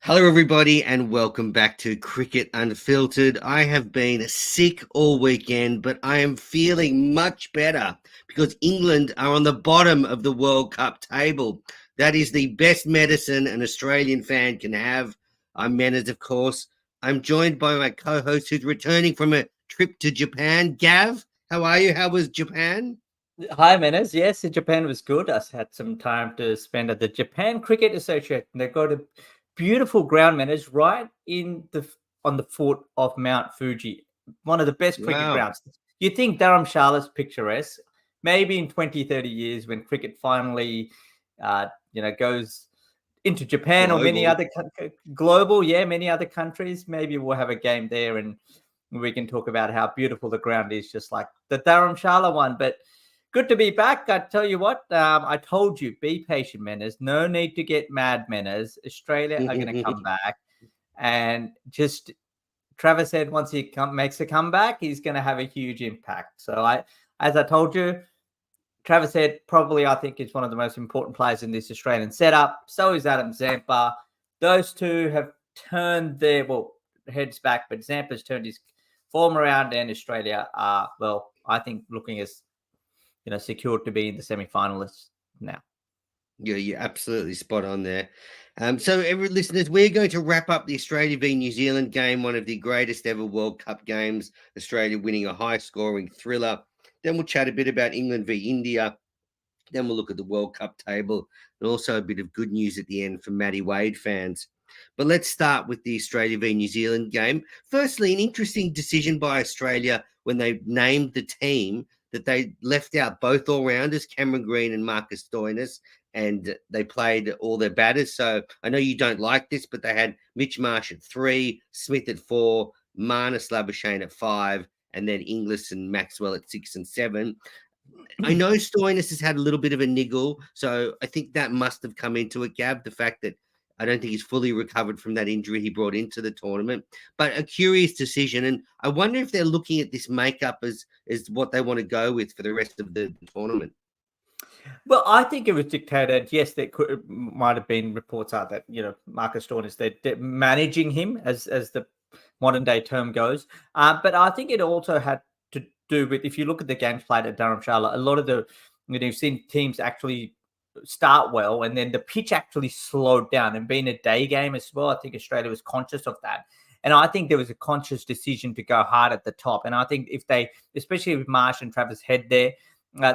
Hello, everybody, and welcome back to Cricket Unfiltered. I have been sick all weekend, but I am feeling much better because England are on the bottom of the World Cup table. That is the best medicine an Australian fan can have. I'm Menners, of course. I'm joined by my co-host who's returning from a trip to Japan. Gav, how are you? How was Japan? Hi, Menes. Yes, Japan was good. I had some time to spend at the Japan Cricket Association. They've got a beautiful ground, Menes, right on the foot of Mount Fuji. One of the best cricket Wow. grounds. You think Dharamshala's picturesque? Maybe in 20, 30 years when cricket finally, goes into Japan or many Global. other global, many other countries, maybe we'll have a game there and we can talk about how beautiful the ground is, just like the Dharamshala one. But good to be back. I tell you what, I told you, be patient, Menners. No need to get mad, Menners. Australia are going to come back. And just Travis said once he makes a comeback, he's going to have a huge impact. So as I told you, Travis said probably I think is one of the most important players in this Australian setup. So is Adam Zampa. Those two have turned their heads back, but Zampa's turned his form around, and Australia are I think looking as secured to be in the semi-finalists now. Yeah, you're absolutely spot on there. So, listeners, we're going to wrap up the Australia v New Zealand game, one of the greatest ever World Cup games, Australia winning a high-scoring thriller. Then we'll chat a bit about England v India. Then we'll look at the World Cup table and also a bit of good news at the end for Matty Wade fans. But let's start with the Australia v New Zealand game. Firstly, an interesting decision by Australia when they named the team that they left out both all-rounders, Cameron Green and Marcus Stoinis, and they played all their batters. So I know you don't like this, but they had Mitch Marsh at 3, Smith at 4, Marnus Labuschagne at 5, and then Inglis and Maxwell at 6 and 7. I know Stoinis has had a little bit of a niggle, so I think that must have come into it, Gab, the fact that I don't think he's fully recovered from that injury he brought into the tournament. But a curious decision, and I wonder if they're looking at this makeup as what they want to go with for the rest of the tournament. Well, I think it was dictated. Yes, might have been reports out that Marcus Stoinis they're managing him as the modern day term goes. But I think it also had to do with, if you look at the games played at Dharamshala, a lot of you've seen teams actually start well and then the pitch actually slowed down, and being a day game as well, I think Australia was conscious of that. And I think there was a conscious decision to go hard at the top. And I think if they, especially with Marsh and Travis Head there,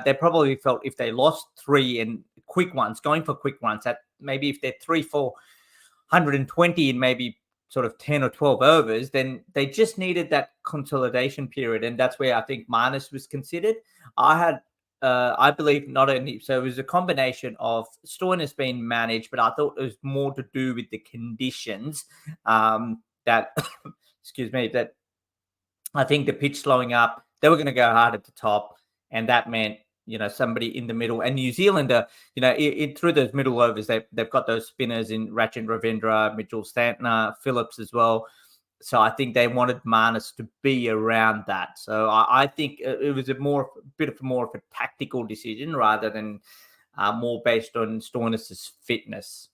they probably felt if they lost 3 and quick ones, going for quick ones, that maybe if they're 3-4-120 in maybe sort of 10 or 12 overs, then they just needed that consolidation period. And that's where I think Marnus was considered. I believe not only, so it was a combination of Stoinis being managed, but I thought it was more to do with the conditions that, excuse me, that I think the pitch slowing up, they were going to go hard at the top. And that meant, somebody in the middle. And New Zealand, through those middle overs, they've got those spinners in Rachin Ravindra, Mitchell Santner, Phillips as well. So I think they wanted Marnus to be around that. So I think it was more of a tactical decision rather than more based on Stoinis' fitness.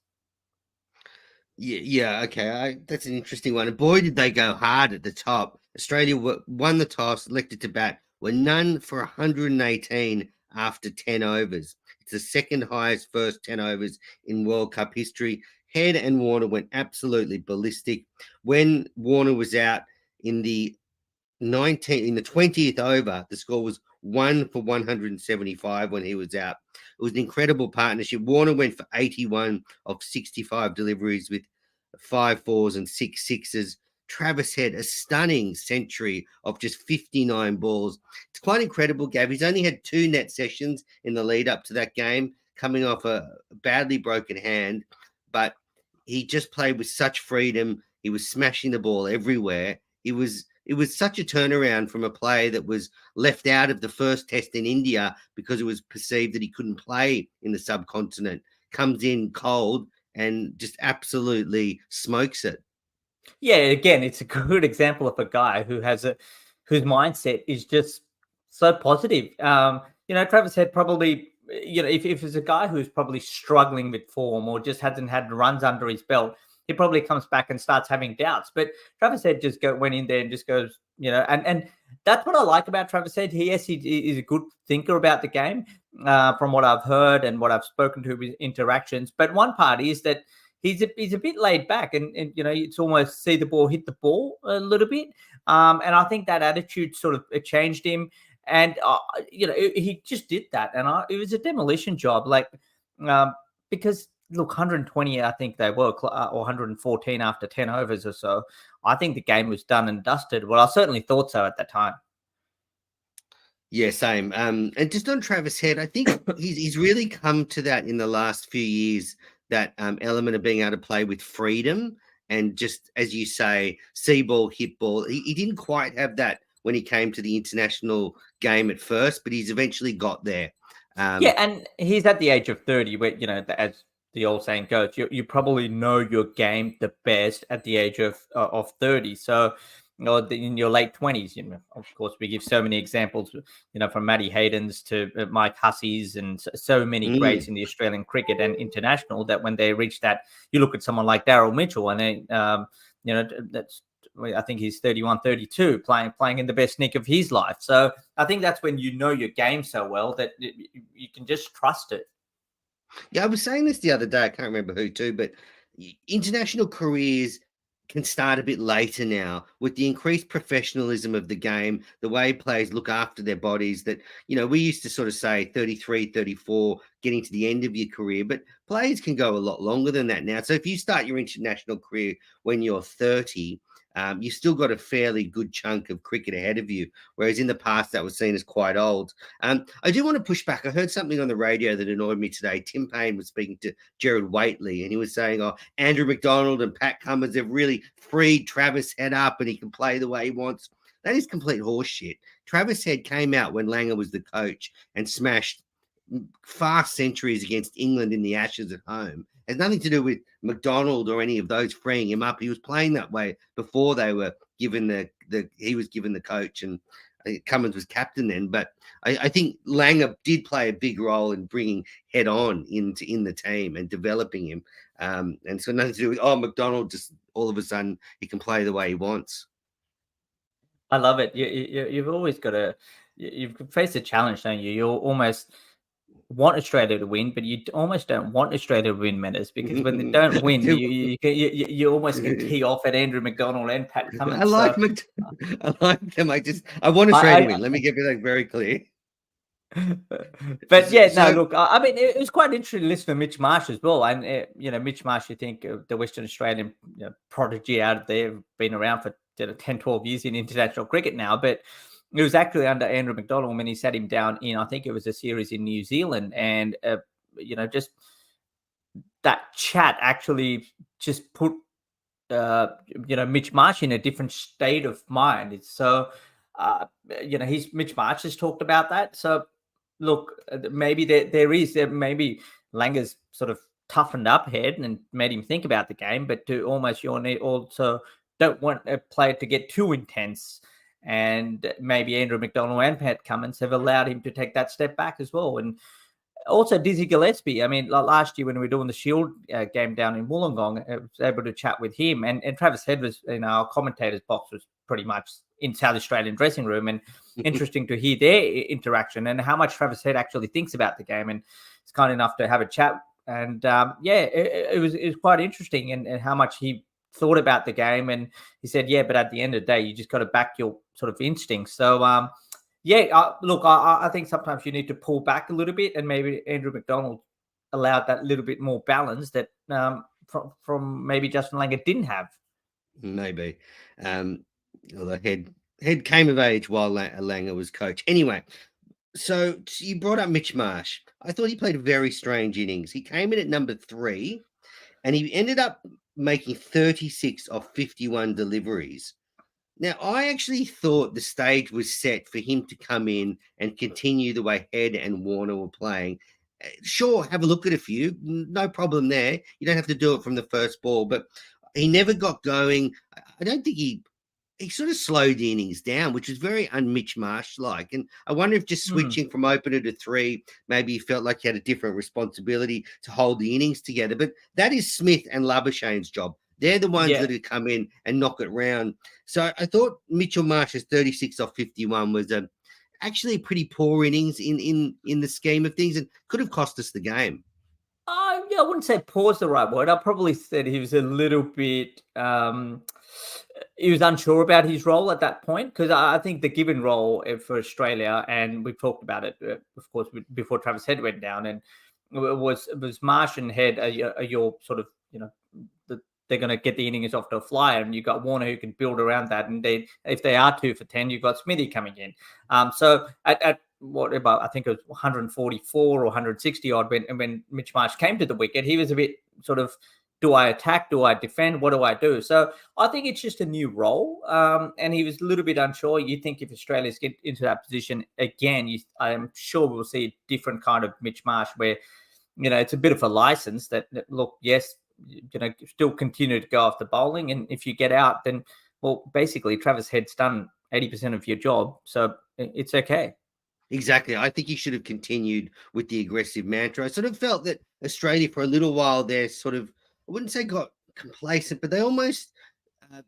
Yeah, okay. That's an interesting one. And boy, did they go hard at the top. Australia won the toss, elected to bat, were none for 118 after 10 overs. It's the second highest first 10 overs in World Cup history. Head and Warner went absolutely ballistic. When Warner was out in the 20th over, the score was 1 for 175 when he was out. It was an incredible partnership. Warner went for 81 of 65 deliveries with 5 fours and 6 sixes. Travis Head a stunning century of just 59 balls. It's quite incredible, Gav. He's only had 2 net sessions in the lead up to that game, coming off a badly broken hand, but he just played with such freedom. He was smashing the ball everywhere. It was such a turnaround from a player that was left out of the first test in India because it was perceived that he couldn't play in the subcontinent. Comes in cold and just absolutely smokes it. Yeah, again, it's a good example of a guy whose mindset is just so positive. Travis Head probably, if it's a guy who's probably struggling with form or just hasn't had runs under his belt, he probably comes back and starts having doubts. But Travis Head just went in there and just goes, and that's what I like about Travis Head. He is a good thinker about the game, from what I've heard and what I've spoken to his interactions. But one part is that he's a bit laid back, and it's almost see the ball, hit the ball a little bit. And I think that attitude sort of changed him. And he just did that, and it was a demolition job, because look, 120, I think they were, or 114 after 10 overs or so. I think the game was done and dusted. Well, I certainly thought so at the time. Yeah, same. And just on Travis Head, I think he's really come to that in the last few years, that element of being able to play with freedom and just, as you say, see ball, hit ball. He didn't quite have that when he came to the international game at first, but he's eventually got there. Yeah, and he's at the age of 30, where, as the old saying goes, you probably know your game the best at the age of 30. So, in your late 20s, of course, we give so many examples, from Matty Haydens to Mike Hussies, and so many greats in the Australian cricket and international, that when they reach that, you look at someone like Daryl Mitchell, and they, I think he's 31, 32, playing in the best nick of his life. So I think that's when you know your game so well that you can just trust it. Yeah, I was saying this the other day. I can't remember who to, but international careers can start a bit later now with the increased professionalism of the game, the way players look after their bodies. That, we used to sort of say 33, 34, getting to the end of your career, but players can go a lot longer than that now. So if you start your international career when you're 30, you've still got a fairly good chunk of cricket ahead of you, whereas in the past that was seen as quite old. I do want to push back. I heard something on the radio that annoyed me today. Tim Payne was speaking to Gerard Whateley, and he was saying, Andrew McDonald and Pat Cummins have really freed Travis Head up and he can play the way he wants. That is complete horseshit. Travis Head came out when Langer was the coach and smashed fast centuries against England in the Ashes at home. It has nothing to do with McDonald or any of those freeing him up. He was playing that way before they were given he was given the coach, and Cummins was captain then. But I think Langer did play a big role in bringing Head on in the team and developing him. And so nothing to do with, McDonald just all of a sudden he can play the way he wants. I love it. You've always got to, you've faced a challenge, don't you? You're almost want Australia to win, but you almost don't want Australia to win, Menace, because when they don't win, you almost can tee off at Andrew McDonald and Pat Cummins. I like them. I want Australia to win. Let me get that very clear. But yeah, look, I mean, it was quite interesting to listen to Mitch Marsh as well. And, Mitch Marsh, you think the Western Australian prodigy out there, been around for 10, 12 years in international cricket now, but it was actually under Andrew McDonald when he sat him down in, I think it was a series in New Zealand. And, just that chat actually just put, Mitch Marsh in a different state of mind. It's so, Mitch Marsh has talked about that. So, look, maybe maybe Langer's sort of toughened up Head and made him think about the game, but to almost also don't want a player to get too intense. And maybe Andrew McDonald and Pat Cummins have allowed him to take that step back as well. And also Dizzy Gillespie. I mean, last year when we were doing the Shield game down in Wollongong, I was able to chat with him. And Travis Head was in our commentators box, was pretty much in South Australian dressing room. And interesting to hear their interaction and how much Travis Head actually thinks about the game. And it's kind enough to have a chat. And it was quite interesting and how much he thought about the game. And he said, but at the end of the day, you just got to back your sort of instincts. So, look, I think sometimes you need to pull back a little bit, and maybe Andrew McDonald allowed that little bit more balance that from maybe Justin Langer didn't have. Maybe. Although Head came of age while Langer was coach. Anyway, so you brought up Mitch Marsh. I thought he played a very strange innings. He came in at number 3, and he ended up making 36 of 51 deliveries. Now, I actually thought the stage was set for him to come in and continue the way Head and Warner were playing. Sure, have a look at a few. No problem there. You don't have to do it from the first ball, but he never got going. I don't think he sort of slowed the innings down, which was very un-Mitch Marsh-like. And I wonder if just switching from opener to 3, maybe he felt like he had a different responsibility to hold the innings together. But that is Smith and Labuschagne's job. They're the ones Yeah. that have come in and knock it round. So I thought Mitchell Marsh's 36 off 51 was actually a pretty poor innings in the scheme of things, and could have cost us the game. Yeah, I wouldn't say poor is the right word. I probably said he was a little bit. He was unsure about his role at that point, because I think the given role for Australia, and we've talked about it, of course, before Travis Head went down, and it was Marsh and Head are your sort of, they're going to get the innings off to a flyer, and you've got Warner who can build around that, and if they are 2 for 10, you've got Smithy coming in. So at what about, I think it was 144 or 160 odd when Mitch Marsh came to the wicket, he was a bit sort of, do I attack? Do I defend? What do I do? So I think it's just a new role. And he was a little bit unsure. You think if Australia's get into that position again, I am sure we'll see a different kind of Mitch Marsh where, it's a bit of a license that look, yes, still continue to go after bowling. And if you get out, then, well, basically Travis Head's done 80% of your job. So it's okay. Exactly. I think he should have continued with the aggressive mantra. I sort of felt that Australia for a little while there sort of, I wouldn't say got complacent, but they almost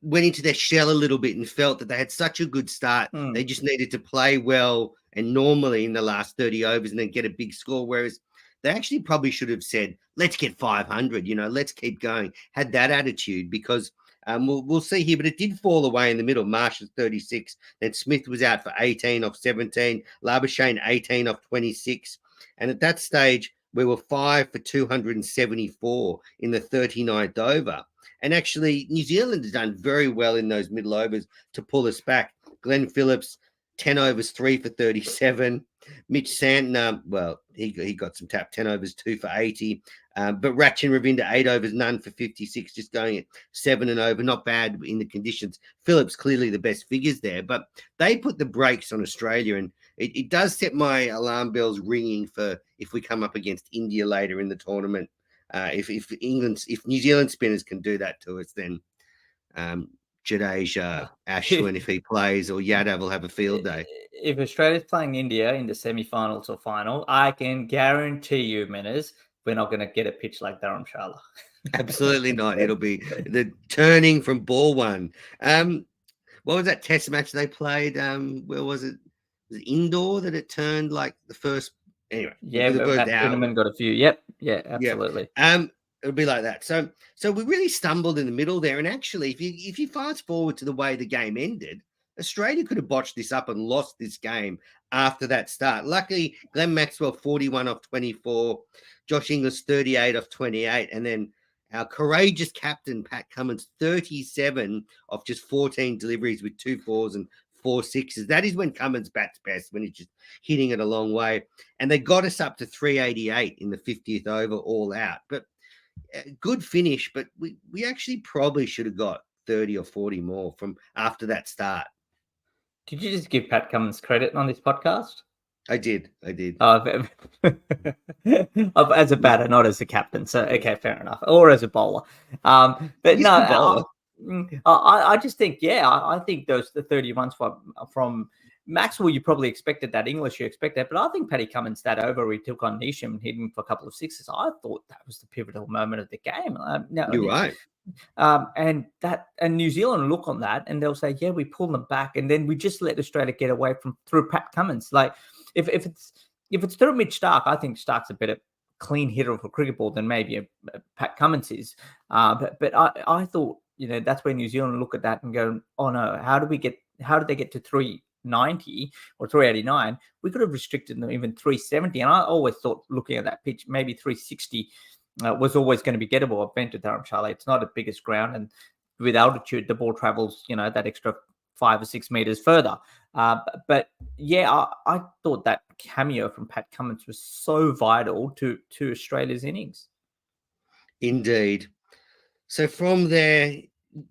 went into their shell a little bit and felt that they had such a good start. They just needed to play well and normally in the last 30 overs and then get a big score. Whereas they actually probably should have said, let's get 500, let's keep going. Had that attitude, because we'll see here, but it did fall away in the middle. Marsh at 36. Then Smith was out for 18 off 17. Labuschagne 18 off 26. And at that stage, we were 5 for 274 in the 39th over. And actually, New Zealand has done very well in those middle overs to pull us back. Glenn Phillips, 10 overs, 3 for 37. Mitch Santner, well, he got some tap, 10 overs, 2 for 80. But Rachin Ravinda, 8 overs, none for 56, just going at 7 and over. Not bad in the conditions. Phillips, clearly the best figures there. But they put the brakes on Australia, and it does set my alarm bells ringing for if we come up against India later in the tournament. If New Zealand spinners can do that to us, then Jadeja, Ashwin, if he plays, or Yadav will have a field day. If Australia's playing India in the semi-finals or final, I can guarantee you, Menners, we're not going to get a pitch like Dharamshala. Absolutely not. It'll be the turning from ball one. What was that test match they played? Where was it? Was it indoor that it turned like the first? Anyway, yeah, Matt Kuhnemann got a few. Yep, yeah, absolutely. It'll be like that. So we really stumbled in the middle there. And actually, if you fast forward to the way the game ended, Australia could have botched this up and lost this game after that start. Luckily, Glenn Maxwell 41 off 24, Josh Inglis 38 off 28, and then our courageous captain Pat Cummins 37 off just 14 deliveries with 2 4s and 4 6s. That is when Cummins bats best, when he's just hitting it a long way. And they got us up to 388 in the 50th over, all out. But good finish, but we actually probably should have got 30 or 40 more from after that start. Did you just give Pat Cummins credit on this podcast? I did. As a batter, not as a captain. So, okay, fair enough. Or as a bowler. But He's no, a bowler. I just think, I think the 30 runs from Maxwell, you probably expected that. English, you expected that. But I think Paddy Cummins, that over, he took on Nisham and hit him for a couple of sixes. I thought that was the pivotal moment of the game. You're right. And New Zealand look on that and they'll say, yeah, we pulled them back, and then we just let Australia get away through Pat Cummins. Like if it's through Mitch Starc, I think Stark's a better clean hitter of a cricket ball than maybe Pat Cummins is. But I thought, that's where New Zealand look at that and go, oh no, how did they get to 390 or 389? We could have restricted them even 370. And I always thought, looking at that pitch, maybe 360 was always going to be gettable. I've been to Dharamshala. It's not the biggest ground, and with altitude, the ball travels, that extra 5 or 6 meters further. But yeah, I thought that cameo from Pat Cummins was so vital to Australia's innings. Indeed. So from there,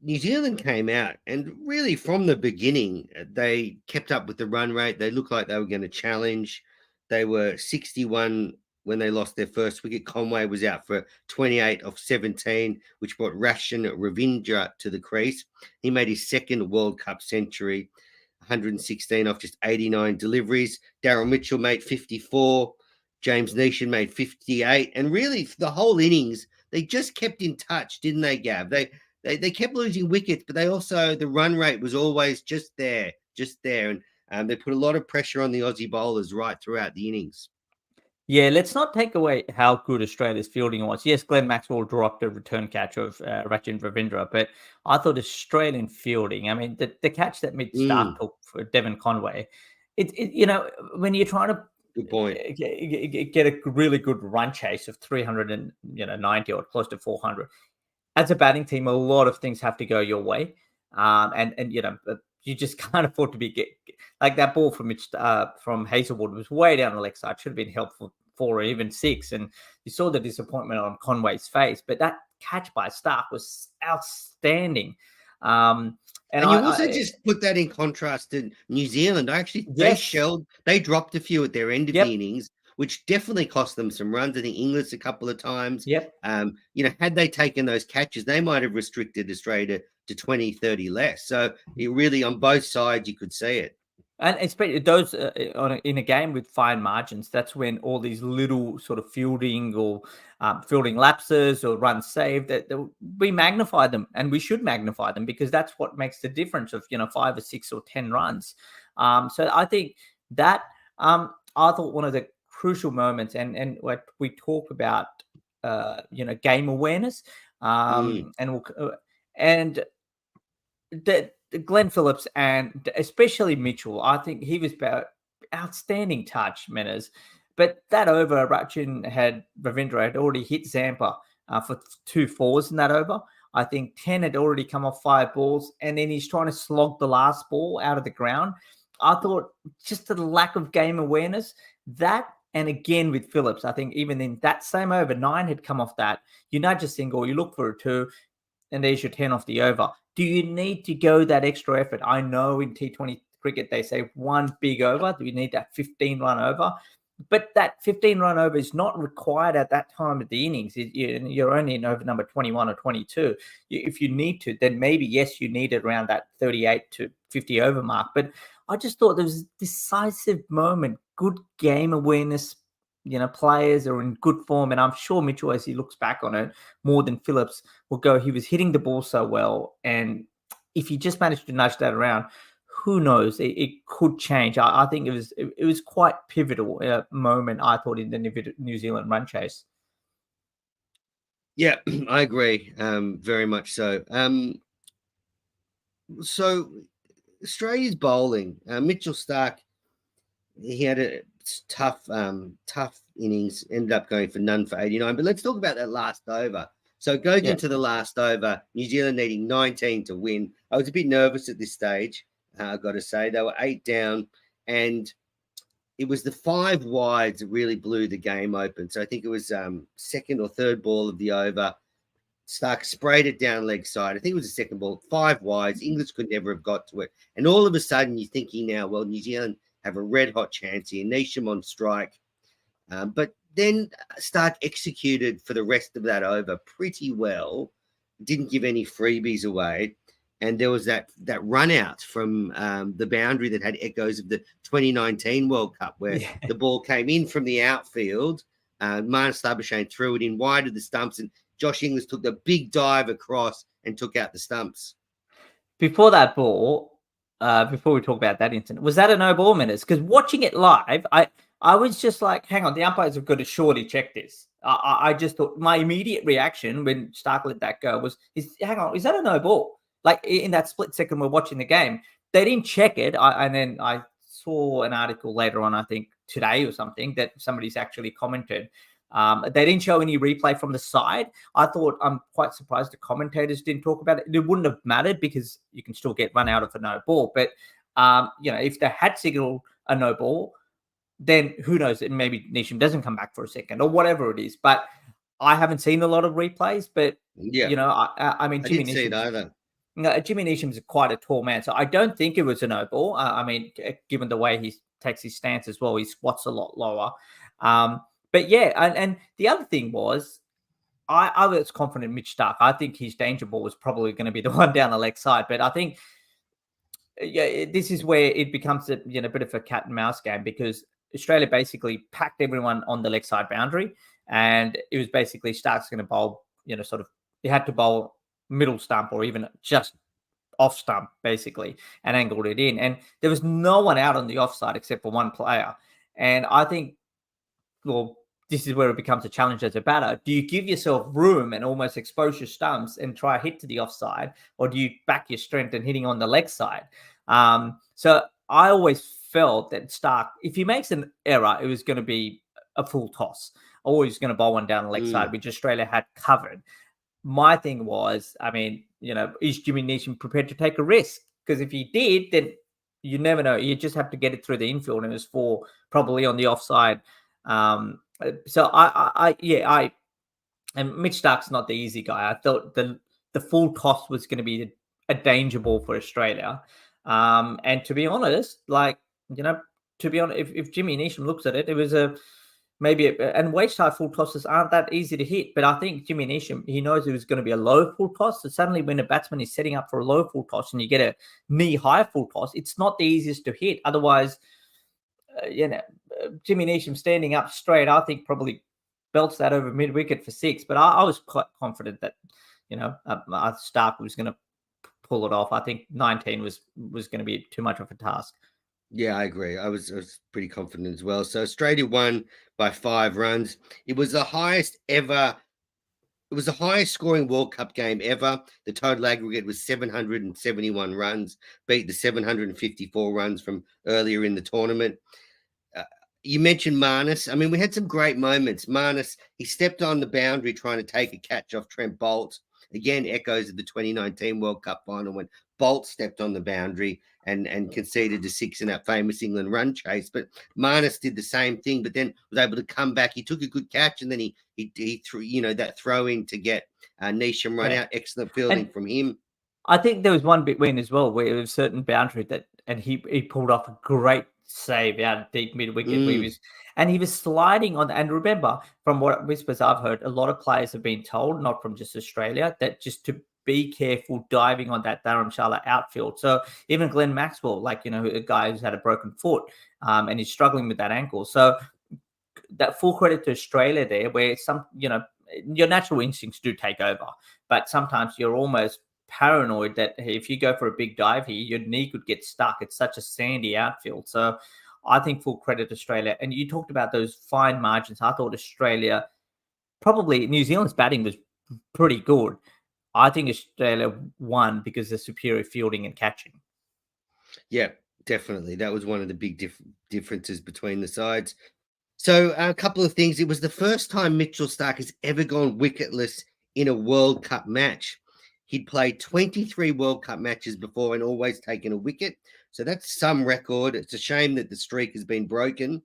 New Zealand came out, and really from the beginning, they kept up with the run rate. They looked like they were going to challenge. They were 61 when they lost their first wicket. Conway was out for 28 off 17, which brought Rachin Ravindra to the crease. He made his second World Cup century, 116 off just 89 deliveries. Daryl Mitchell made 54. James Neesham made 58. And really, the whole innings, they just kept in touch, didn't they, Gav? they kept losing wickets, but the run rate was always just there, and they put a lot of pressure on the Aussie bowlers right throughout the innings. Yeah, let's not take away how good Australia's fielding was. Yes, Glenn Maxwell dropped a return catch of Rachin Ravindra, but I thought Australian fielding, I mean, the catch that Mitch Stark took for Devon Conway, when you're trying to Good point. get a really good run chase of 390 or close to 400, as a batting team, a lot of things have to go your way. And you just can't afford to be like that ball from Hazelwood was way down the leg side, should have been helpful 4 or even 6. And you saw the disappointment on Conway's face, but that catch by Stark was outstanding. And you also just put that in contrast to New Zealand. They dropped a few at their end of the innings, which definitely cost them some runs. I think Inglis a couple of times. Yep. Had they taken those catches, they might have restricted Australia to 20, 30 less. So it really, on both sides, you could see it. And especially those in a game with fine margins, that's when all these little sort of fielding or fielding lapses or runs saved, that we magnify them, and we should magnify them, because that's what makes the difference of 5 or 6 or 10 runs. So I think that I thought one of the crucial moments, and what we talk about, game awareness, and that Glenn Phillips and especially Mitchell, I think he was about outstanding touch, Menners. But that over, Ravindra had already hit Zampa for 2 fours in that over. I think 10 had already come off 5 balls, and then he's trying to slog the last ball out of the ground. I thought just the lack of game awareness, that, and again with Phillips, I think even in that same over, 9 had come off that. You nudge a single, you look for a 2, and there's your 10 off the over. Do you need to go that extra effort? I know in T20 cricket, they say 1 big over. Do you need that 15-run over? But that 15-run over is not required at that time of the innings. You're only in over number 21 or 22. If you need to, then maybe, yes, you need it around that 38 to 50 over mark. But I just thought there was a decisive moment, good game awareness. Players are in good form, and I'm sure Mitchell, as he looks back on it, more than Phillips, will go, he was hitting the ball so well, and if he just managed to nudge that around, who knows, it could change. I think it was quite pivotal moment, I thought, in the New Zealand run chase. Yeah, I agree, very much so. So Australia's bowling, Mitchell Stark, he had a tough innings, ended up going for none for 89. But let's talk about that last over. So it goes into the last over, New Zealand needing 19 to win. I was a bit nervous at this stage, I've got to say. They were 8 down, and it was the 5 wides that really blew the game open. So I think it was second or third ball of the over. Stark sprayed it down leg side. I think it was the second ball, 5 wides. Inglis could never have got to it. And all of a sudden, you're thinking now, well, New Zealand have a red-hot chance here. Neesham on strike. But then Stark executed for the rest of that over pretty well. Didn't give any freebies away. And there was that run out from the boundary that had echoes of the 2019 World Cup, where the ball came in from the outfield. Marnus Labuschagne threw it in wide of the stumps, and Josh Inglis took the big dive across and took out the stumps. Before that ball, before we talk about that incident, was that a no ball, Menners? Because watching it live, I was just like, hang on, the umpires have got to surely check this. I just thought, my immediate reaction when Stark let that go was, hang on, is that a no ball? Like in that split second we're watching the game, they didn't check it. And then I saw an article later on, I think today or something, that somebody's actually commented. They didn't show any replay from the side. I thought, I'm quite surprised the commentators didn't talk about it. It wouldn't have mattered because you can still get run out of a no ball. But, if they had signaled a no ball, then who knows? Maybe Neesham doesn't come back for a second or whatever it is. But I haven't seen a lot of replays. But, I mean, Jimmy Neesham. I didn't see it either. Jimmy Neesham's quite a tall man, so I don't think it was a no ball. I mean, given the way he takes his stance as well, he squats a lot lower. But yeah, and the other thing was, I was confident Mitch Stark. I think his danger ball was probably going to be the one down the leg side. But I think, this is where it becomes a bit of a cat and mouse game, because Australia basically packed everyone on the leg side boundary, and it was basically Stark's going to bowl. He had to bowl middle stump or even just off stump, basically, and angled it in. And there was no one out on the offside except for one player. And I think, well, this is where it becomes a challenge as a batter. Do you give yourself room and almost expose your stumps and try hit to the offside, or do you back your strength and hitting on the leg side? So I always felt that Stark, if he makes an error, it was going to be a full toss. Always going to bowl one down the leg side, which Australia had covered. My thing was, I mean, is Jimmy Neesham prepared to take a risk? Because if he did, then you never know. You just have to get it through the infield, and it was 4 probably on the offside. So and Mitch Stark's not the easy guy. I thought the full toss was going to be a danger ball for Australia. And to be honest, if Jimmy Neesham looks at it, it was and waist-high full tosses aren't that easy to hit. But I think Jimmy Neesham, he knows it was going to be a low full toss. So suddenly when a batsman is setting up for a low full toss and you get a knee-high full toss, it's not the easiest to hit. Otherwise, Jimmy Neesham standing up straight, I think probably belts that over mid-wicket for 6. But I was quite confident that, Stark was going to pull it off. I think 19 was going to be too much of a task. Yeah, I agree. I was pretty confident as well. So Australia won by 5 runs. It was the highest scoring World Cup game ever. The total aggregate was 771 runs, beat the 754 runs from earlier in the tournament. You mentioned Marnus. I mean, we had some great moments. Marnus, he stepped on the boundary trying to take a catch off Trent Boult. Again, echoes of the 2019 World Cup final when Boult stepped on the boundary and conceded a 6 in that famous England run chase. But Marnus did the same thing, but then was able to come back. He took a good catch, and then he threw, that throw in to get Neesham run out. Excellent fielding from him. I think there was one bit win as well where it was a certain boundary and he pulled off a great save out deep mid wicket. He was sliding on. And remember, from what whispers I've heard, a lot of players have been told, not from just Australia, that just to be careful diving on that Dharamshala outfield. So even Glenn Maxwell, a guy who's had a broken foot and he's struggling with that ankle. So that full credit to Australia there, where your natural instincts do take over, but sometimes you're almost paranoid that if you go for a big dive here, your knee could get stuck. It's such a sandy outfield. So I think full credit to Australia. And you talked about those fine margins. I thought Australia, probably New Zealand's batting was pretty good. I think Australia won because of superior fielding and catching. Yeah, definitely. That was one of the big differences between the sides. So a couple of things. It was the first time Mitchell Starc has ever gone wicketless in a World Cup match. He'd played 23 World Cup matches before and always taken a wicket. So that's some record. It's a shame that the streak has been broken.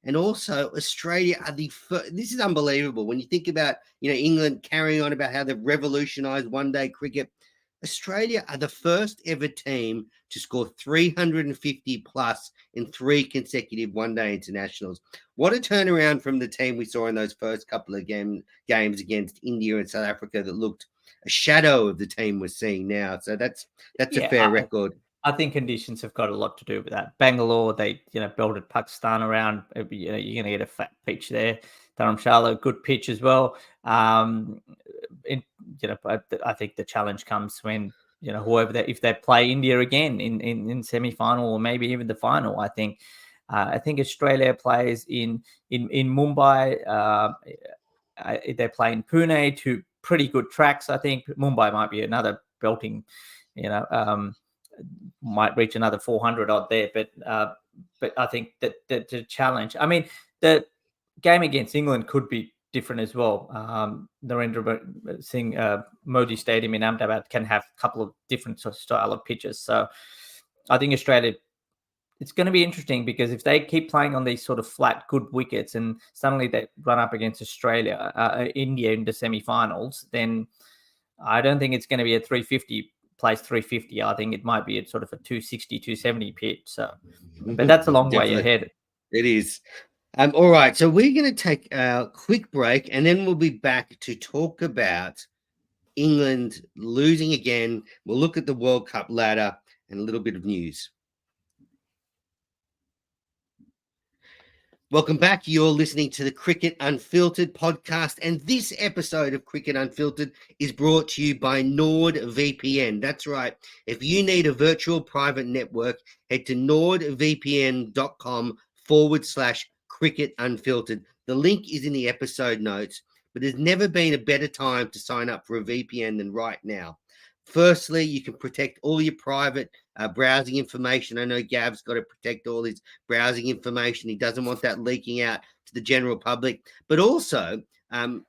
And also, Australia are this is unbelievable. When you think about, England carrying on about how they've revolutionized one-day cricket, Australia are the first ever team to score 350 plus in 3 consecutive one-day internationals. What a turnaround from the team we saw in those first couple of games against India and South Africa that looked a shadow of the team we're seeing now. So that's a fair record. I think conditions have got a lot to do with that. Bangalore, they belted Pakistan around. You're going to get a fat pitch there. Dharamshala, good pitch as well. I think the challenge comes when if they play India again in semi-final or maybe even the final. I think Australia plays in Mumbai. They play in Pune, 2 pretty good tracks. I think Mumbai might be another belting, might reach another 400 odd there. But I think that the challenge, I mean, the game against England could be different as well. Narendra Singh Modi Stadium in Ahmedabad can have a couple of different style of pitches. So I think Australia, it's going to be interesting because if they keep playing on these sort of flat, good wickets and suddenly they run up against India in the semi-finals, then I don't think it's going to be a 350 plays 350. I think it might be a sort of a 260, 270 pitch. So, but that's a long way ahead. It is. All right. So we're going to take a quick break and then we'll be back to talk about England losing again. We'll look at the World Cup ladder and a little bit of news. Welcome back. You're listening to the Cricket Unfiltered podcast, and this episode of Cricket Unfiltered is brought to you by NordVPN. That's right. If you need a virtual private network, head to nordvpn.com/cricket unfiltered. The link is in the episode notes, but there's never been a better time to sign up for a VPN than right now. Firstly, you can protect all your private browsing information. I know Gav's got to protect all his browsing information. He doesn't want that leaking out to the general public. But also,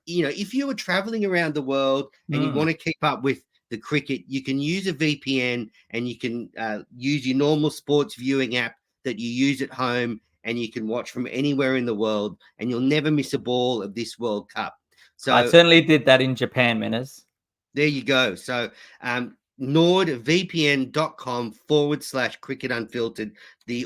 if you are traveling around the world and you want to keep up with the cricket, you can use a VPN and you can use your normal sports viewing app that you use at home, and you can watch from anywhere in the world, and you'll never miss a ball of this World Cup. So I certainly did that in Japan, Menas. There you go. So nordvpn.com/cricket unfiltered.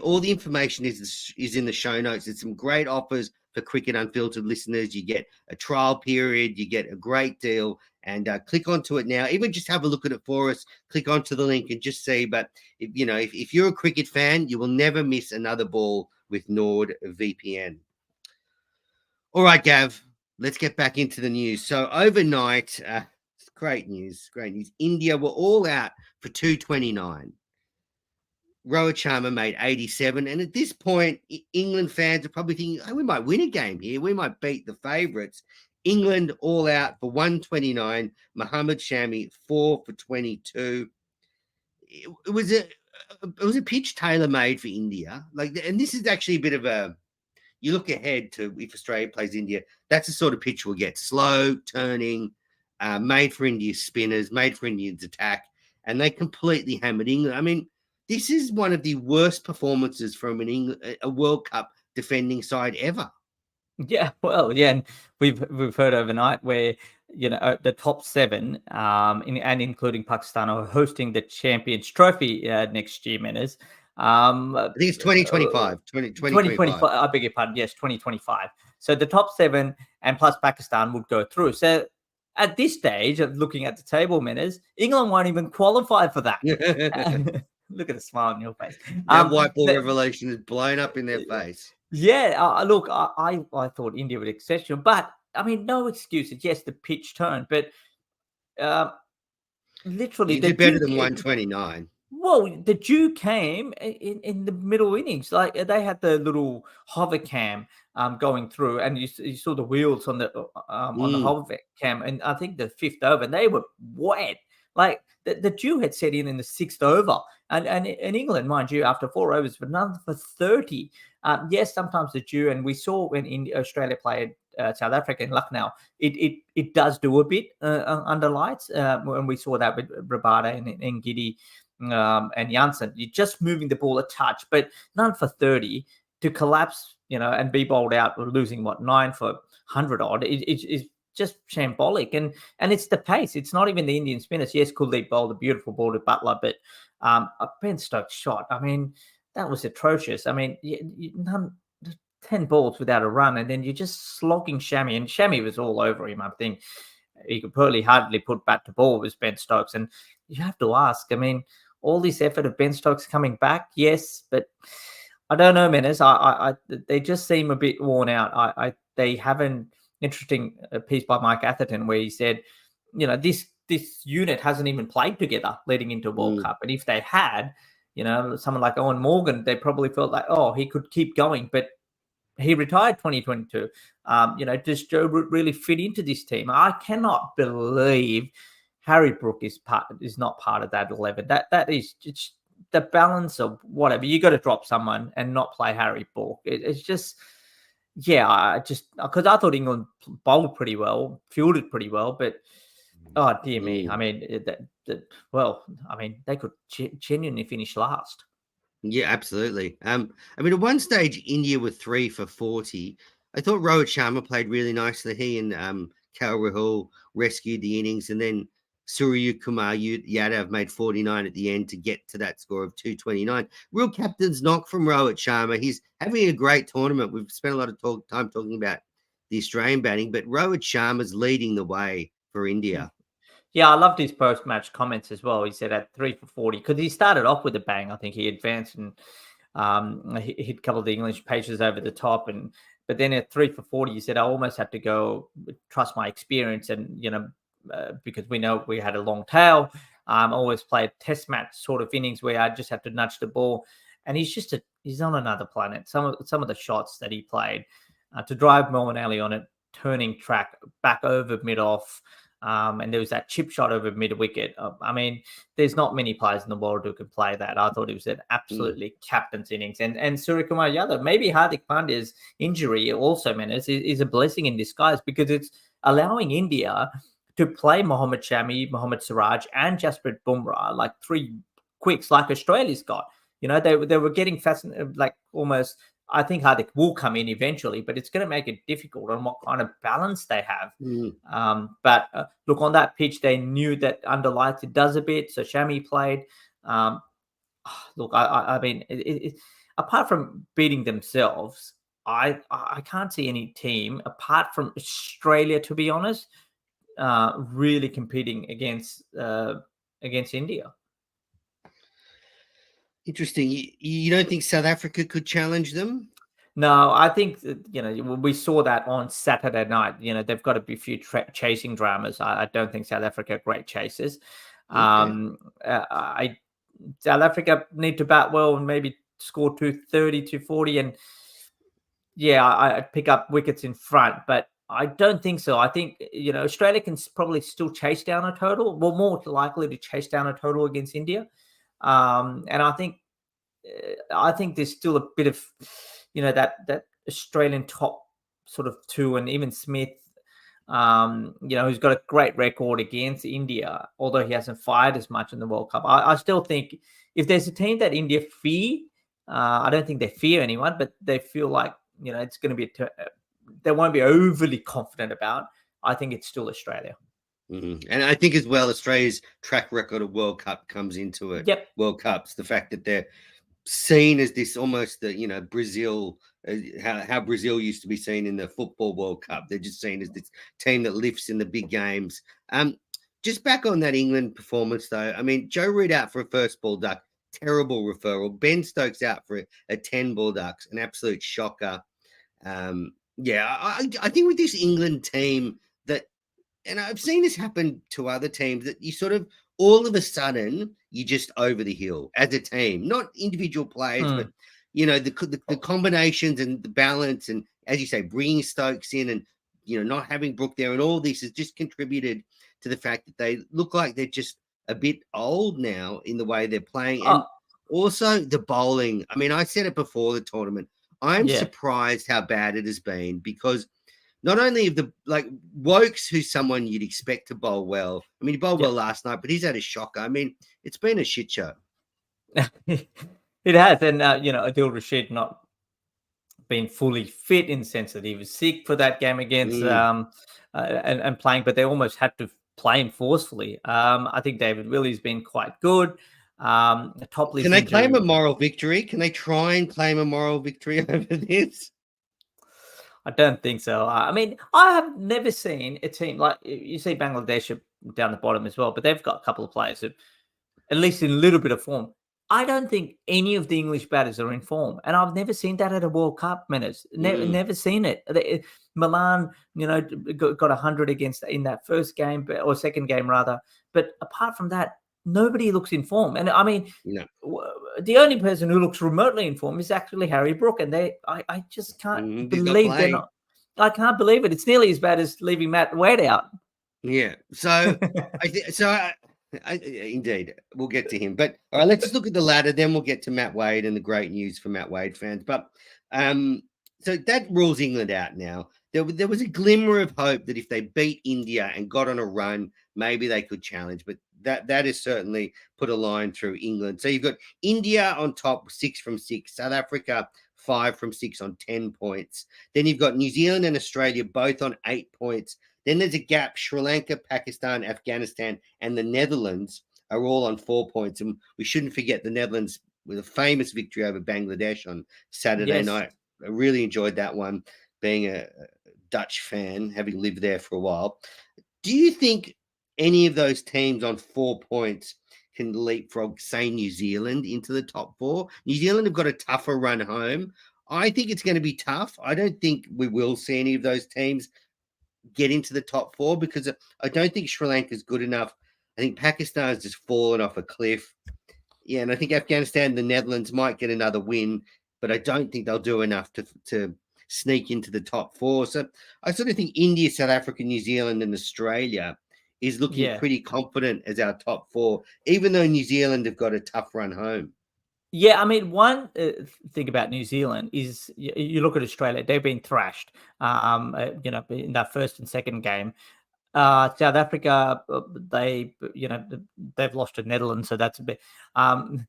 All the information is in the show notes. There's some great offers for Cricket Unfiltered listeners. You get a trial period, you get a great deal, and click onto it now. Even just have a look at it for us. Click onto the link and just see. But if you're a cricket fan, you will never miss another ball with NordVPN. All right, Gav, let's get back into the news. So overnight, great news. India were all out for 229. Rohit Sharma made 87. And at this point, England fans are probably thinking, we might win a game here. We might beat the favourites. England all out for 129. Mohammad Shami 4 for 22. It was a pitch tailor-made for India. And this is actually a bit of a, you look ahead to if Australia plays India, that's the sort of pitch we'll get. Slow, turning, made for India's spinners, made for Indians' attack, and they completely hammered England. I mean, this is one of the worst performances from a World Cup defending side ever. Yeah, well, yeah, and we've heard overnight where the top 7, and including Pakistan, are hosting the Champions Trophy next year, Menas. I think it's 2025. 2025. I beg your pardon. Yes, 2025. So the top 7 and plus Pakistan would go through. So at this stage of looking at the table, Menas, England won't even qualify for that. Look at the smile on your face. That white ball revelation is blown up in their face. Yeah, look, I thought India would exception, but I mean, no excuses. Yes, the pitch turned, but literally, you did better than 129. Well, the dew came in the middle innings. Like they had the little hover cam going through, and you saw the wheels on the hover cam. And I think the 5th over, they were wet. Like the dew had set in the 6th over, and in England, mind you, after 4 overs, but none for 30. Yes, sometimes the dew, and we saw when Australia played South Africa in Lucknow, it does do a bit under lights. When we saw that with Rabada and Giddy. And Janssen, you're just moving the ball a touch, but none for 30 to collapse, and be bowled out, losing 9 for 100 odd. It's just shambolic, and it's the pace. It's not even the Indian spinners. Yes, Kuldeep bowled a beautiful ball to Butler, but Ben Stokes shot. I mean, that was atrocious. I mean, 10 balls without a run, and then you're just slogging Shami, and Shami was all over him. I think he could hardly put bat to ball with Ben Stokes, and you have to ask. I mean, all this effort of Ben Stokes coming back, yes, but I don't know, Menas. They just seem a bit worn out. They have an interesting piece by Mike Atherton where he said, this unit hasn't even played together leading into World Cup, and if they had, someone like Owen Morgan, they probably felt like, he could keep going, but he retired 2022. Does Joe Root really fit into this team? I cannot believe Harry Brook is not part of that 11. That is just the balance of whatever. You got to drop someone and not play Harry Brook. It's just, because I thought England bowled pretty well, fielded pretty well, but oh dear me, I mean, they could genuinely finish last. Yeah, absolutely. At one stage, India were 3 for 40. I thought Rohit Sharma played really nicely. He and KL Rahul rescued the innings, and then Surya Kumar Yadav made 49 at the end to get to that score of 229. Real captain's knock from Rohit Sharma. He's having a great tournament. We've spent a lot of time talking about the Australian batting, but Rohit Sharma's leading the way for India. Yeah, I loved his post-match comments as well. He said at 3 for 40, because he started off with a bang. I think he advanced and Hit a couple of the English paces over the top, but then at 3 for 40, he said I almost had to go trust my experience, and because we know we had a long tail. Always played test match sort of innings where I just have to nudge the ball, and he's on another planet. Some of the shots that he played to drive Molinelli on it, turning track back over mid off. And there was that chip shot over mid wicket. I mean, there's not many players in the world who could play that. I thought it was an absolutely captain's innings. And Suryakumar Yadav, maybe Hardik Pandya's injury also, man, is a blessing in disguise, because it's allowing India to play Mohammad Shami, Mohammad Siraj, and Jasprit Bumrah, like three quicks, like Australia's got. They were getting fascinated, like almost. I think Hardik will come in eventually, but it's going to make it difficult on what kind of balance they have. But look, on that pitch, they knew that under lights it does a bit. So Shami played. Look, I mean, apart from beating themselves, I can't see any team apart from Australia, to be honest, really competing against India. Interesting. You don't think South Africa could challenge them? No, I think we saw that on Saturday night. They've got a few chasing dramas. I don't think South Africa are great chasers. South Africa need to bat well and maybe score 230, 240, and I pick up wickets in front, but I don't think so. I think Australia can probably still chase down a total. Well, more likely to chase down a total against India. And I think there's still a bit of, that Australian top sort of two, and even Smith, who's got a great record against India, although he hasn't fired as much in the World Cup. I still think if there's a team that India fear, I don't think they fear anyone, but they feel like, it's going to be, they won't be overly confident about. I think it's still Australia. Mm-hmm. And I think as well, Australia's track record of World Cup comes into it. Yep. World Cups, the fact that they're seen as this almost Brazil, how Brazil used to be seen in the Football World Cup. They're just seen as this team that lifts in the big games. Just back on that England performance, though. I mean, Joe Root out for a first ball duck, terrible referral. Ben Stokes out for a 10 ball ducks, an absolute shocker. I think with this England team that, and I've seen this happen to other teams, that you sort of all of a sudden you're just over the hill as a team, not individual players, but the combinations and the balance, and as you say, bringing Stokes in and not having Brook there, and all this has just contributed to the fact that they look like they're just a bit old now in the way they're playing, and also the bowling. I mean, I said it before the tournament. I'm surprised how bad it has been, because not only of the Wokes, who's someone you'd expect to bowl well. I mean, he bowled well last night, but he's had a shocker. I mean, it's been a shit show. It has, and Adil Rashid not been fully fit in the sense that he was sick for that game against and playing, but they almost had to play him forcefully. I think David Willey's been quite good. Can they claim a moral victory? Can they try and claim a moral victory over this? I don't think so. I mean, I have never seen a team like, you see Bangladesh down the bottom as well, but they've got a couple of players who, at least in a little bit of form. I don't think any of the English batters are in form, and I've never seen that at a World Cup, Menace. Never seen it. Milan, got 100 in that first game, or second game rather. But apart from that, nobody looks in form. And I mean, the only person who looks remotely in form is actually Harry Brook, and I just can't believe they're not. I can't believe it. It's nearly as bad as leaving Matt Wade out. Yeah. So indeed, we'll get to him. But all right, let's just look at the ladder. Then we'll get to Matt Wade and the great news for Matt Wade fans. But so that rules England out now. There was a glimmer of hope that if they beat India and got on a run, maybe they could challenge. But that has certainly put a line through England. So you've got India on top, 6 from 6. South Africa, 5 from 6 on 10 points. Then you've got New Zealand and Australia both on 8 points. Then there's a gap. Sri Lanka, Pakistan, Afghanistan, and the Netherlands are all on 4 points. And we shouldn't forget the Netherlands with a famous victory over Bangladesh on Saturday night. I really enjoyed that one, being a Dutch fan, having lived there for a while. Do you think any of those teams on 4 points can leapfrog, say, New Zealand into the top 4. New Zealand have got a tougher run home. I think it's going to be tough. I don't think we will see any of those teams get into the top 4 because I don't think Sri Lanka is good enough. I think Pakistan's just fallen off a cliff. Yeah, and I think Afghanistan, the Netherlands might get another win, but I don't think they'll do enough to sneak into the top 4. So I sort of think India, South Africa, New Zealand, and Australia is looking pretty confident as our top 4, even though New Zealand have got a tough run home. Yeah, I mean, one thing about New Zealand is you look at Australia; they've been thrashed. In that first and second game. South Africa, they've lost to Netherlands, so that's a bit.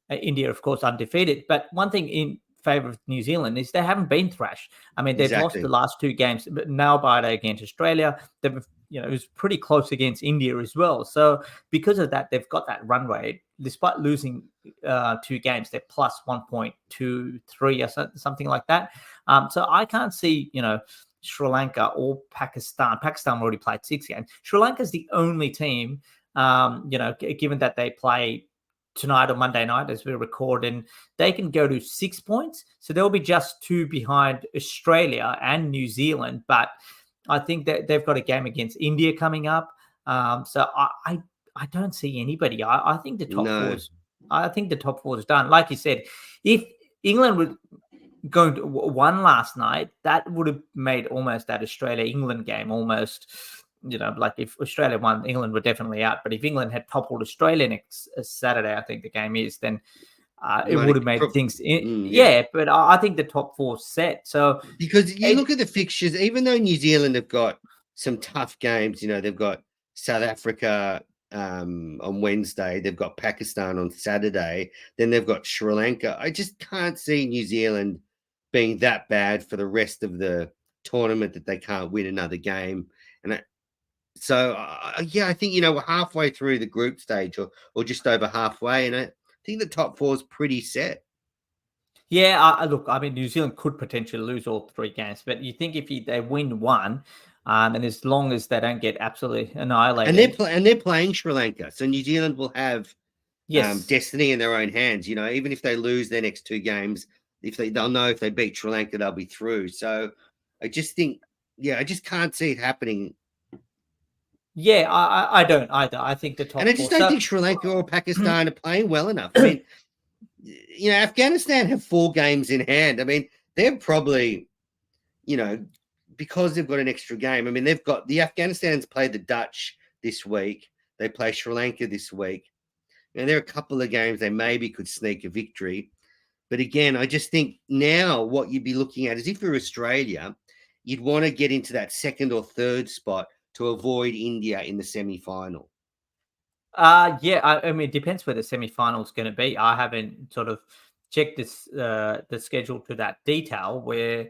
India, of course, undefeated. But one thing in favor of New Zealand is they haven't been thrashed. I mean, they've lost the last 2 games, but now by against Australia, they've it was pretty close against India as well. So because of that, they've got that runway. Despite losing 2 games, they're plus 1.23 or something like that. So I can't see, Sri Lanka or Pakistan. Pakistan already played 6 games. Sri Lanka is the only team, given that they play tonight or Monday night as we record, and they can go to 6 points. So they'll be just 2 behind Australia and New Zealand. But I think that they've got a game against India coming up. So I don't see anybody. I think the top 4's. I think the top 4 is done. Like you said, if England would going to won last night, that would have made almost that Australia-England game almost, like if Australia won, England were definitely out. But if England had toppled Australia next Saturday, I think the game is, then it would have made things. But I think the top 4 set. So because you look at the fixtures, even though New Zealand have got some tough games, they've got South Africa on Wednesday, they've got Pakistan on Saturday, then they've got Sri Lanka. I just can't see New Zealand being that bad for the rest of the tournament that they can't win another game. And I think, we're halfway through the group stage or just over halfway. And I think the top 4 is pretty set. Yeah, look, I mean, New Zealand could potentially lose all 3 games, but you think if they win 1, and as long as they don't get absolutely annihilated, and they're playing Sri Lanka, so New Zealand will have destiny in their own hands. Even if they lose their next 2 games, they'll know if they beat Sri Lanka, they'll be through. So I just think, I just can't see it happening. Yeah, I don't either. I think the top, and I just don't think Sri Lanka or Pakistan are playing well enough. I mean, Afghanistan have 4 games in hand. I mean, they're probably, because they've got an extra game. I mean, they've got the Afghanistan's played the Dutch this week. They play Sri Lanka this week. And there are a couple of games they maybe could sneak a victory. But again, I just think now what you'd be looking at is if you're Australia, you'd want to get into that 2nd or 3rd spot to avoid India in the semi-final. I mean, it depends where the semi-final is going to be. I haven't sort of checked this the schedule to that detail where,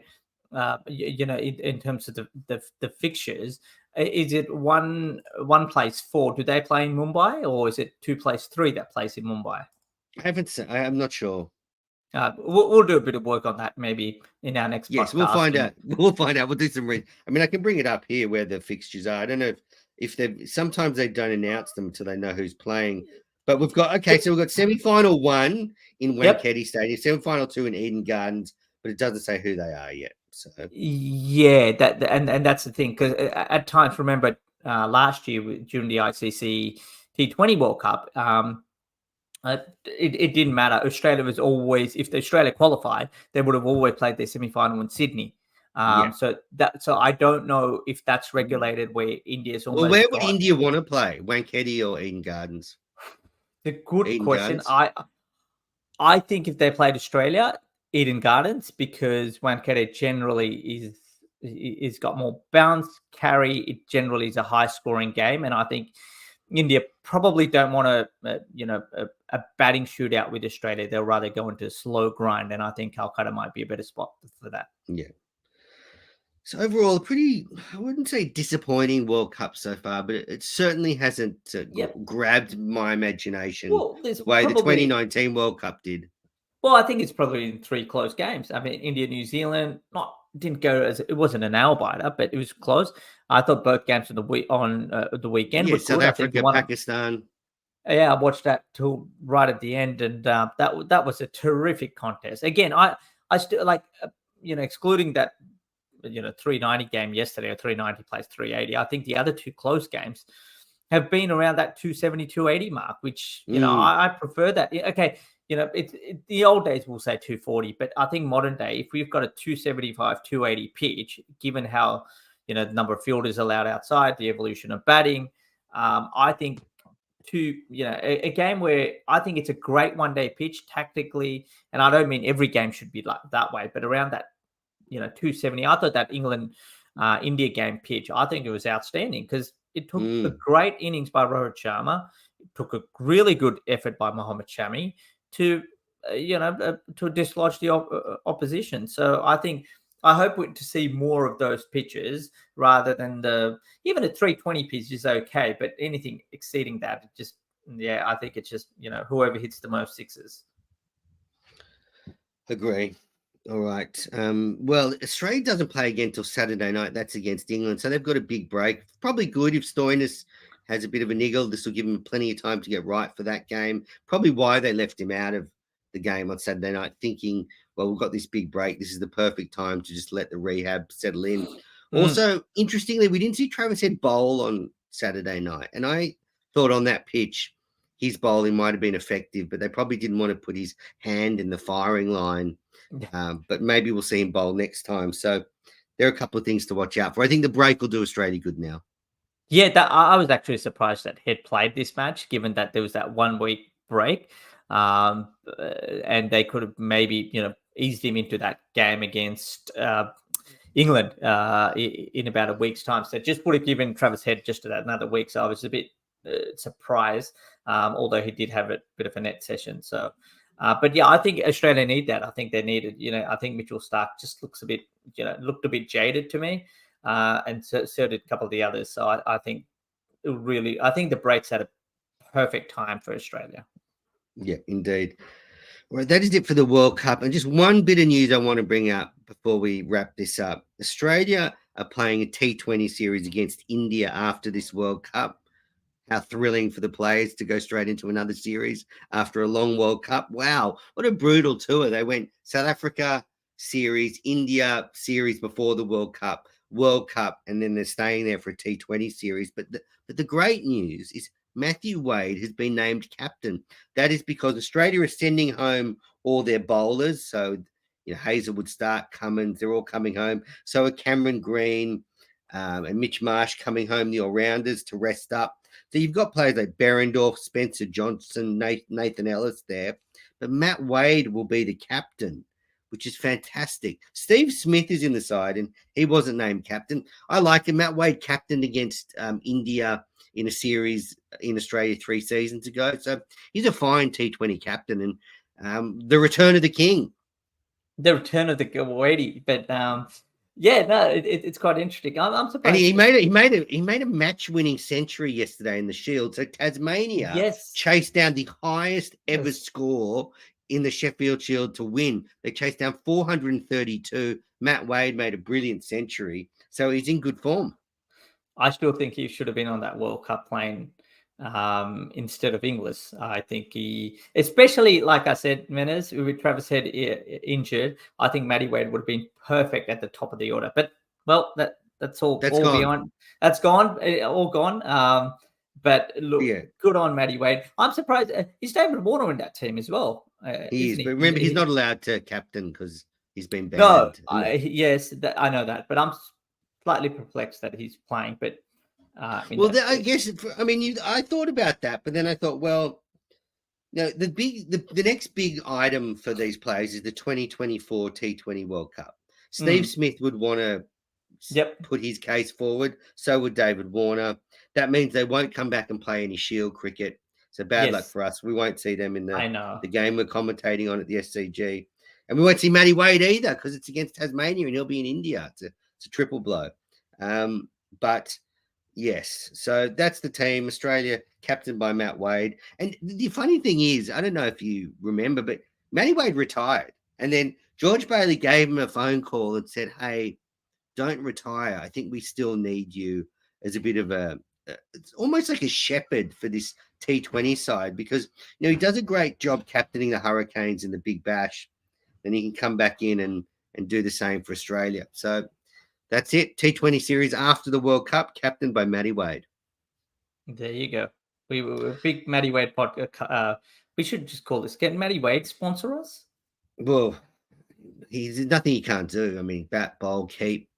in terms of the fixtures, is it one place 4? Do they play in Mumbai, or is it 2 place 3 that plays in Mumbai? I'm not sure. We'll do a bit of work on that maybe in our next podcast. Yes, we'll find out. We'll find out. We'll do some I mean, I can bring it up here where the fixtures are. I don't know if they sometimes they don't announce them until they know who's playing. But we've got so we've got semi-final 1 in Wankhede Stadium, semi-final 2 in Eden Gardens, but it doesn't say who they are yet. So and that's the thing, because at times, remember last year during the ICC T20 World Cup, it didn't matter. Australia was always, if Australia qualified, they would have always played their semi-final in Sydney. So I don't know if that's regulated where India's almost. Well, where would India want to play? Wankhede or Eden Gardens? The good question. I think if they played Australia, Eden Gardens, because Wankhede generally is got more bounce carry. It generally is a high scoring game, and I think India probably don't want a batting shootout with Australia. They'll rather go into a slow grind, and I think Calcutta might be a better spot for that. Yeah. So overall, pretty, I wouldn't say disappointing World Cup so far, but it certainly hasn't grabbed my imagination the way the 2019 World Cup did. Well, I think it's probably in 3 close games. I mean, India, New Zealand, didn't go as, it wasn't an nail biter, but it was close. I thought both games on the weekend Yeah, were South good. I think Africa, one, Pakistan. yeah, I watched that till right at the end, and that was a terrific contest. Again, I still like excluding that 390 game yesterday, or 390 plays 380. I think the other two close games have been around that 270, 280 mark, which I prefer that. Okay, the old days will say 240, but I think modern day, if we've got a 275, 280 pitch, given how the number of fielders allowed outside, the evolution of batting, I think a game where I think it's a great one-day pitch tactically, and I don't mean every game should be like that way, but around that 270. I thought that England India game pitch, I think it was outstanding because it took a great innings by Rohit Sharma. It took a really good effort by Mohammad Shami to to dislodge the opposition. So I hope to see more of those pitches rather than even a 320 pitch is okay, but anything exceeding that, I think it's just whoever hits the most sixes. Agree. All right. Well, Australia doesn't play again until Saturday night. That's against England. So they've got a big break. Probably good if Stoinis has a bit of a niggle. This will give him plenty of time to get right for that game. Probably why they left him out of the game on Saturday night, thinking, well, we've got this big break. This is the perfect time to just let the rehab settle in. Also, interestingly, we didn't see Travis Head bowl on Saturday night. And I thought on that pitch, his bowling might have been effective, but they probably didn't want to put his hand in the firing line. But maybe we'll see him bowl next time. So there are a couple of things to watch out for. I think the break will do Australia good now. Yeah, I was actually surprised that Head played this match, given that there was that 1 week break, and they could have maybe eased him into that game against England in about a week's time. So just would have given Travis Head just another week. So I was a bit surprised, although he did have a bit of a net session. So. But yeah, I think Australia need that. I think they needed, I think Mitchell Starc just looked a bit jaded to me, and so did a couple of the others. So I think the break's at a perfect time for Australia. Yeah, indeed. Well, that is it for the World Cup. And just one bit of news I want to bring up before we wrap this up. Australia are playing a T20 series against India after this World Cup. How thrilling for the players to go straight into another series after a long World Cup. Wow, what a brutal tour. They went South Africa series, India series before the World Cup, and then they're staying there for a T20 series. But the great news is Matthew Wade has been named captain. That is because Australia is sending home all their bowlers. So, Hazelwood, Stark, Cummins, they're all coming home. So are Cameron Green and Mitch Marsh coming home, the all-rounders, to rest up. So you've got players like Berendorf, Spencer Johnson, Nathan Ellis there. But Matt Wade will be the captain, which is fantastic. Steve Smith is in the side, and he wasn't named captain. I like him. Matt Wade captained against India in a series in Australia 3 seasons ago. So he's a fine T20 captain, and the return of the king. The return of the Wadey, but yeah, no, it's quite interesting. I'm surprised. And he made a match-winning century yesterday in the Shield. So Tasmania chased down the highest ever score in the Sheffield Shield to win. They chased down 432. Matt Wade made a brilliant century, so he's in good form. I still think he should have been on that World Cup plane instead of Inglis. I think especially like I said, Menes, with Travis Head injured, I think Matty Wade would have been perfect at the top of the order. But well, that's all gone. Beyond. That's gone, all gone. But look, good on Matty Wade. I'm surprised. Is David Warner in that team as well? He is, but remember, he's not allowed to captain because he's been banned. No, yes, I know that, but I'm slightly perplexed that he's playing. But I guess I thought about that, but then I thought, well, the next big item for these players is the 2024 T20 World Cup. Steve Smith would want to put his case forward. So would David Warner. That means they won't come back and play any Shield cricket. So bad luck for us. We won't see them in the game we're commentating on at the SCG. And we won't see Matty Wade either because it's against Tasmania and he'll be in India. It's a triple blow. But yes, so that's the team. Australia, captained by Matt Wade. And the funny thing is, I don't know if you remember, but Matty Wade retired. And then George Bailey gave him a phone call and said, hey, don't retire. I think we still need you as a bit of it's almost like a shepherd for this T20 side, because he does a great job captaining the Hurricanes in the Big Bash. Then he can come back in and do the same for Australia. So that's it. T20 series after the World Cup, captained by Matty Wade. There you go. We were a big Matty Wade podcast. We should just call this. Can Matty Wade sponsor us? Well, there's nothing he can't do. I mean, bat, bowl, keep,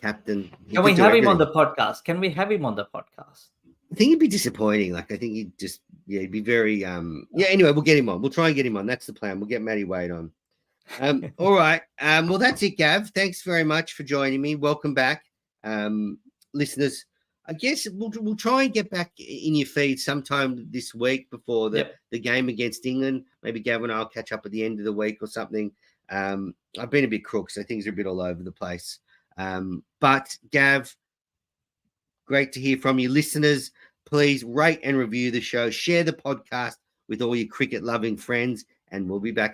captain. Can we have him on the podcast? Can we have him on the podcast? I think it'd be disappointing. Like, I think he'd just, he'd be very, anyway, we'll get him on. We'll try and get him on. That's the plan. We'll get Matty Wade on. All right. Well, that's it, Gav. Thanks very much for joining me. Welcome back. Listeners, I guess we'll try and get back in your feed sometime this week before the game against England. Maybe Gav and I'll catch up at the end of the week or something. I've been a bit crook, so things are a bit all over the place. But Gav, great to hear from you. Listeners, please rate and review the show. Share the podcast with all your cricket-loving friends, and we'll be back